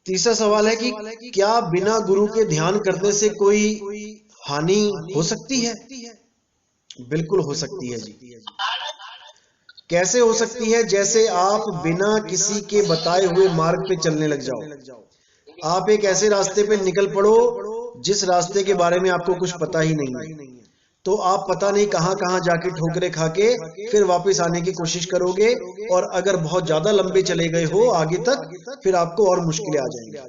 तीसरा सवाल है कि क्या बिना गुरु के ध्यान करने से कोई हानि हो सकती है? बिल्कुल हो सकती है जी। कैसे हो सकती है? जैसे आप बिना किसी के बताए हुए मार्ग पे चलने लग जाओ। आप एक ऐसे रास्ते पे निकल पड़ो जिस रास्ते के बारे में आपको कुछ पता ही नहीं है, तो आप पता नहीं कहां कहां जाके ठोकरे खा के फिर वापस आने की कोशिश करोगे, और अगर बहुत ज्यादा लंबे चले गए हो आगे तक, फिर आपको और मुश्किलें आ जाएंगी।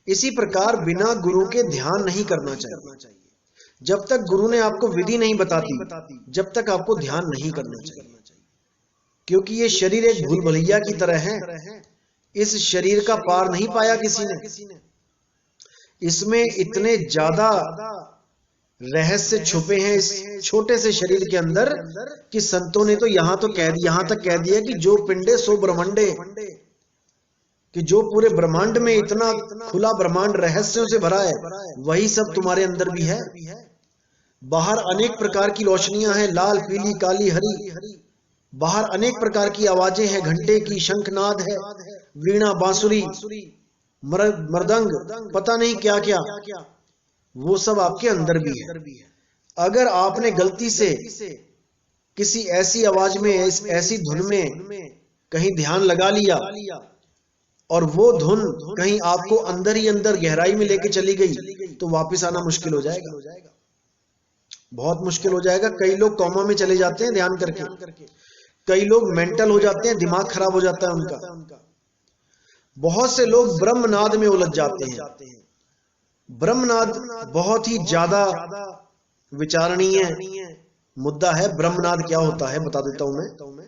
इसी प्रकार बिना गुरु के ध्यान नहीं करना चाहिए। जब तक गुरु ने आपको विधि नहीं बताती, जब तक आपको ध्यान नहीं करना चाहिए, क्योंकि ये शरीर एक भूल भुलैया की तरह है। इस शरीर का पार नहीं पाया किसी ने। इसमें इतने ज्यादा रहस्य छुपे हैं इस छोटे से शरीर के अंदर कि संतों ने तो यहां तक कह दिया कि जो पिंडे सो ब्रह्मांडे, कि जो पूरे ब्रह्मांड में इतना खुला ब्रह्मांड रहस्यों से भरा है, वही सब तुम्हारे अंदर भी है। बाहर अनेक प्रकार की रोशनियां हैं, लाल पीली काली हरी। बाहर अनेक प्रकार की आवाजें हैं, घंटे की, शंखनाद है, वीणा बांसुरी, मृदंग, पता नहीं क्या क्या, वो सब आपके अंदर भी है। अगर आपने गलती से किसी ऐसी आवाज में, ऐसी धुन में कहीं ध्यान लगा लिया और वो धुन कहीं आपको अंदर ही अंदर गहराई में लेके चली गई, तो वापस आना मुश्किल हो जाएगा, बहुत मुश्किल हो जाएगा। कई लोग कोमा में चले जाते हैं ध्यान करके, कई लोग मेंटल हो जाते हैं, दिमाग खराब हो जाता है उनका। बहुत से लोग ब्रह्मनाद में उलझ जाते हैं। ब्रह्मनाद बहुत ही ज्यादा विचारणीय मुद्दा है। ब्रह्मनाद क्या होता है बता देता हूं मैं।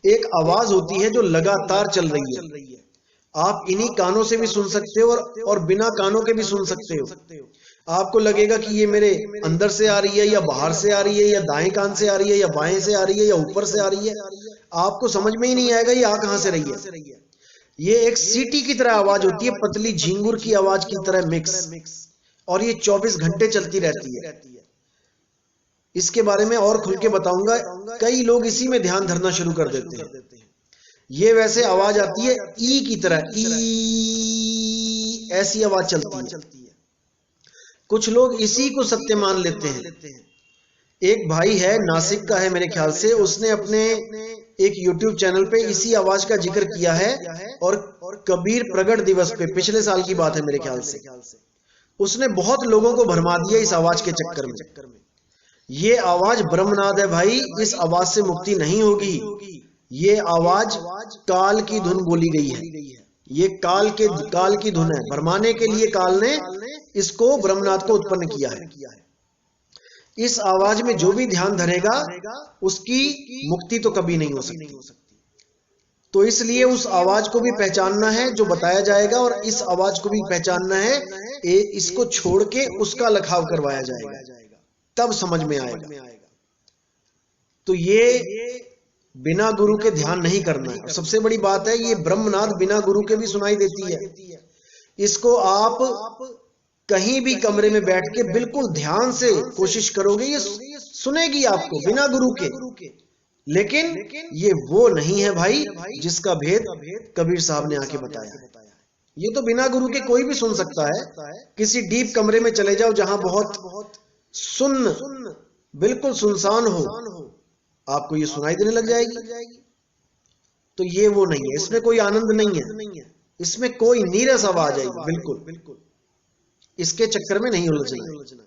एक आवाज होती है जो लगातार चल रही है। आप इन्हीं कानों से भी सुन सकते हो और बिना कानों के भी सुन सकते हो। आपको लगेगा कि ये मेरे अंदर से आ रही है या बाहर से आ रही है, या दाएं कान से आ रही है या बाएं से आ रही है या ऊपर से आ रही है। आपको समझ में ही नहीं आएगा ये आ कहां से रही है। ये एक सीटी की तरह आवाज होती है, पतली झींगुर की आवाज की तरह मिक्स, और ये 24 घंटे चलती रहती है। इसके बारे में और खुल के बताऊंगा। कई लोग इसी में ध्यान धरना शुरू कर देते हैं। ये वैसे आवाज आती है ई की तरह, ई ऐसी आवाज चलती है। कुछ लोग इसी को सत्य मान लेते हैं। एक भाई है, नासिक का है मेरे ख्याल से, उसने अपने एक YouTube चैनल पे इसी आवाज का जिक्र किया है, और कबीर प्रगट दिवस पे, पिछले साल की बात है मेरे ख्याल से, उसने बहुत लोगों को भरमा दिया इस आवाज के चक्कर में। ये आवाज ब्रह्मनाद है भाई, इस आवाज से मुक्ति नहीं होगी। ये आवाज काल की धुन बोली गई है। ये काल की धुन है। भरमाने के लिए काल ने इसको ब्रह्मनाद को उत्पन्न किया है। इस आवाज में जो भी ध्यान धरेगा उसकी मुक्ति तो कभी नहीं हो सकती। तो इसलिए उस आवाज को भी पहचानना है जो बताया जाएगा, और इस आवाज को भी पहचानना है, इसको छोड़ के उसका लखाव करवाया जाएगा, तब समझ में आएगा। तो ये बिना गुरु के ध्यान नहीं करना है। सबसे बड़ी बात है, ये ब्रह्मनाद बिना गुरु के भी सुनाई देती है। इसको आप कहीं भी कमरे में बैठ के बिल्कुल ध्यान से कोशिश करोगे, ये सुनेगी आपको बिना गुरु के। लेकिन ये वो नहीं है भाई जिसका भेद कबीर साहब ने आके बताया। ये तो बिना गुरु के कोई भी सुन सकता है। किसी डीप कमरे में चले जाओ जहां बहुत बिल्कुल सुनसान हो, आपको ये सुनाई देने लग जाएगी। तो ये वो नहीं है, इसमें कोई आनंद नहीं है, इसमें कोई नीरस आवाज आएगी। बिल्कुल इसके चक्कर में नहीं उलझना है।